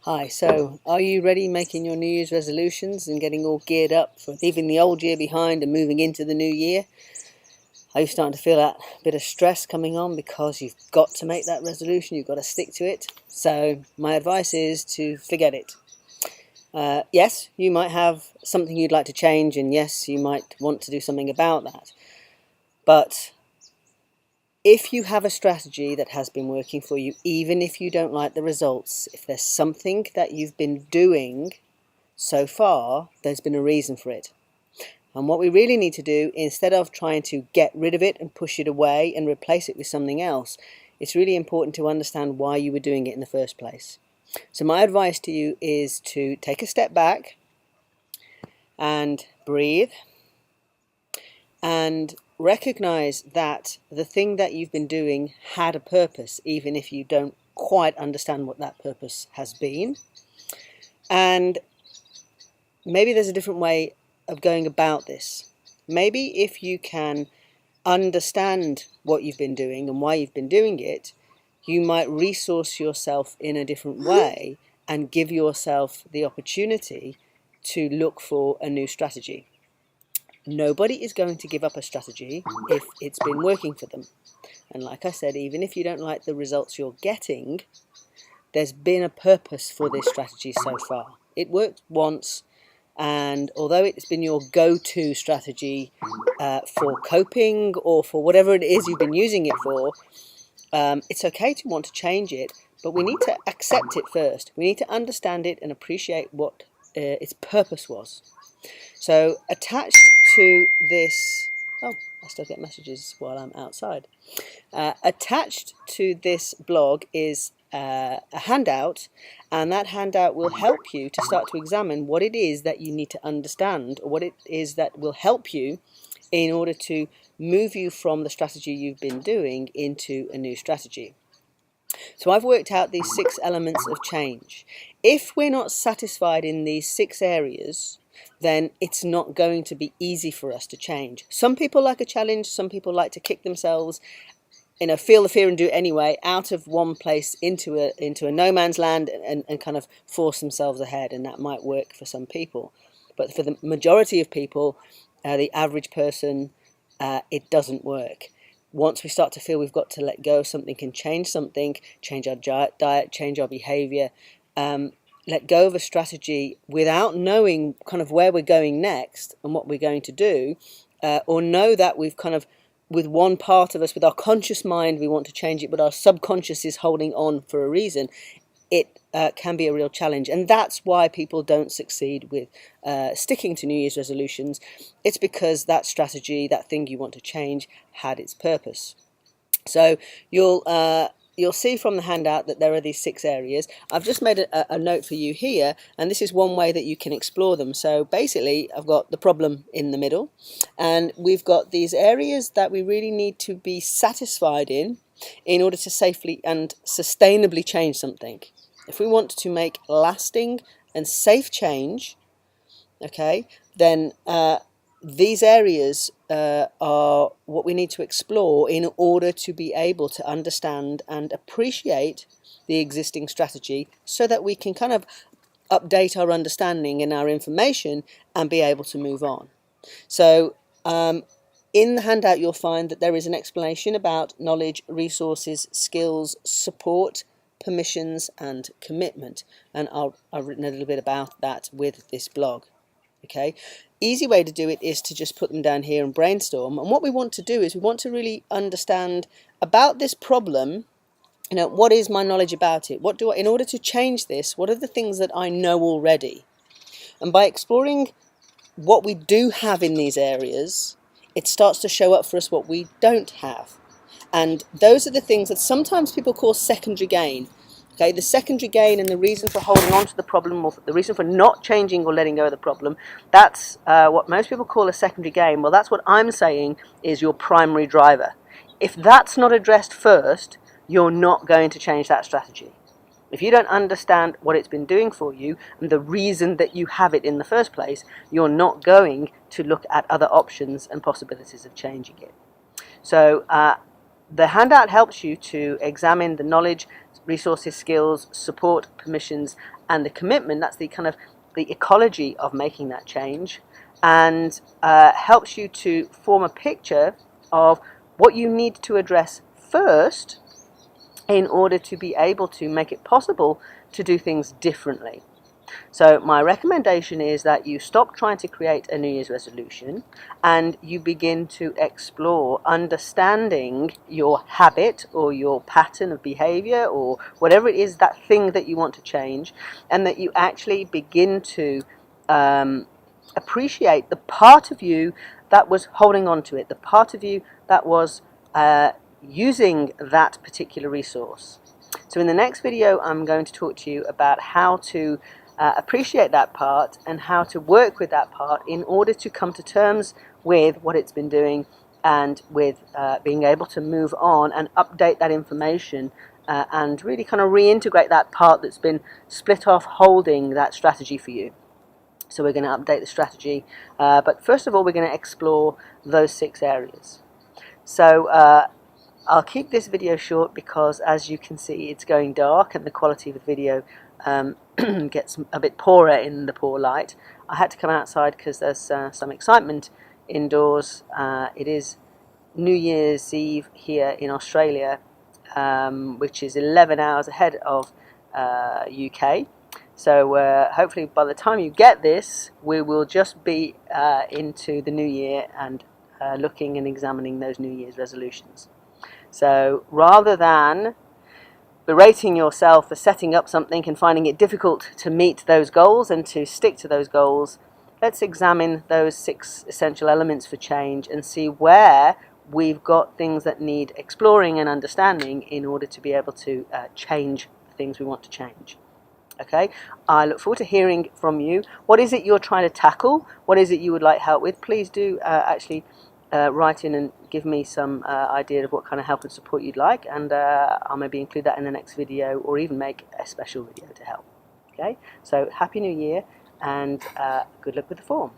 Hi, so are you ready making your New Year's resolutions and getting all geared up for leaving the old year behind and moving into the new year? Are you starting to feel that bit of stress coming on because you've got to make that resolution, you've got to stick to it? So my advice is to forget it. Yes, you might have something you'd like to change, and yes, you might want to do something about that. But if you have a strategy that has been working for you, even if you don't like the results, if there's something that you've been doing so far, there's been a reason for it. And what we really need to do, instead of trying to get rid of it and push it away and replace it with something else, it's really important to understand why you were doing it in the first place. So my advice to you is to take a step back and breathe and recognize that the thing that you've been doing had a purpose, even if you don't quite understand what that purpose has been. And maybe there's a different way of going about this. Maybe if you can understand what you've been doing and why you've been doing it, you might resource yourself in a different way and give yourself the opportunity to look for a new strategy. Nobody is going to give up a strategy if it's been working for them. And like I said, even if you don't like the results you're getting, there's been a purpose for this strategy so far. It worked once, and although it's been your go-to strategy for coping or for whatever it is you've been using it for, it's okay to want to change it, but we need to accept it first. We need to understand it and appreciate what its purpose was. So attached to this, oh, I still get messages while I'm outside. Attached to this blog is a handout, and that handout will help you to start to examine what it is that you need to understand, or what it is that will help you in order to move you from the strategy you've been doing into a new strategy. So I've worked out these 6 elements of change. If we're not satisfied in these 6 areas, then it's not going to be easy for us to change. Some people like a challenge, some people like to kick themselves, feel the fear and do it anyway, out of one place into a no man's land and kind of force themselves ahead, and that might work for some people. But for the majority of people, the average person, it doesn't work. Once we start to feel we've got to let go of something and change something, change our diet, change our behavior, let go of a strategy without knowing kind of where we're going next and what we're going to do, or know that we've kind of, with one part of us, with our conscious mind, we want to change it, but our subconscious is holding on for a reason, it can be a real challenge. And that's why people don't succeed with sticking to New Year's resolutions. It's because that strategy, that thing you want to change, had its purpose. So you'll see from the handout that there are these 6 areas. I've just made a note for you here, and this is one way that you can explore them. So basically, I've got the problem in the middle, and we've got these areas that we really need to be satisfied in order to safely and sustainably change something. If we want to make lasting and safe change, okay, then these areas are what we need to explore in order to be able to understand and appreciate the existing strategy, so that we can kind of update our understanding and our information and be able to move on. So in the handout you'll find that there is an explanation about knowledge, resources, skills, support, permissions and commitment, and I've written a little bit about that with this blog. Okay, easy way to do it is to just put them down here and brainstorm. And what we want to do is we want to really understand about this problem. What is my knowledge about it? What do I, in order to change this, what are the things that I know already? And by exploring what we do have in these areas, it starts to show up for us what we don't have. And those are the things that sometimes people call secondary gain. Okay, the secondary gain and the reason for holding on to the problem, or the reason for not changing or letting go of the problem, that's what most people call a secondary gain. Well, that's what I'm saying is your primary driver. If that's not addressed first, you're not going to change that strategy. If you don't understand what it's been doing for you and the reason that you have it in the first place, you're not going to look at other options and possibilities of changing it. So the handout helps you to examine the knowledge, resources, skills, support, permissions, and the commitment. That's the kind of the ecology of making that change, and helps you to form a picture of what you need to address first in order to be able to make it possible to do things differently. So my recommendation is that you stop trying to create a New Year's resolution and you begin to explore understanding your habit or your pattern of behavior or whatever it is, that thing that you want to change, and that you actually begin to appreciate the part of you that was holding on to it, the part of you that was using that particular resource. So in the next video, I'm going to talk to you about how to appreciate that part and how to work with that part in order to come to terms with what it's been doing, and with being able to move on and update that information and really kind of reintegrate that part that's been split off holding that strategy for you. So we're going to update the strategy, but first of all we're going to explore those 6 areas. So I'll keep this video short because, as you can see, it's going dark and the quality of the video gets a bit poorer in the poor light. I had to come outside because there's some excitement indoors. It is New Year's Eve here in Australia, which is 11 hours ahead of UK. So hopefully by the time you get this, we will just be into the new year and looking and examining those New Year's resolutions. So rather than berating yourself for setting up something and finding it difficult to meet those goals and to stick to those goals, let's examine those 6 essential elements for change and see where we've got things that need exploring and understanding in order to be able to change the things we want to change. Okay, I look forward to hearing from you. What is it you're trying to tackle? What is it you would like help with? Please do actually write in and give me some idea of what kind of help and support you'd like, and I'll maybe include that in the next video or even make a special video to help. Okay, so Happy New Year and good luck with the form.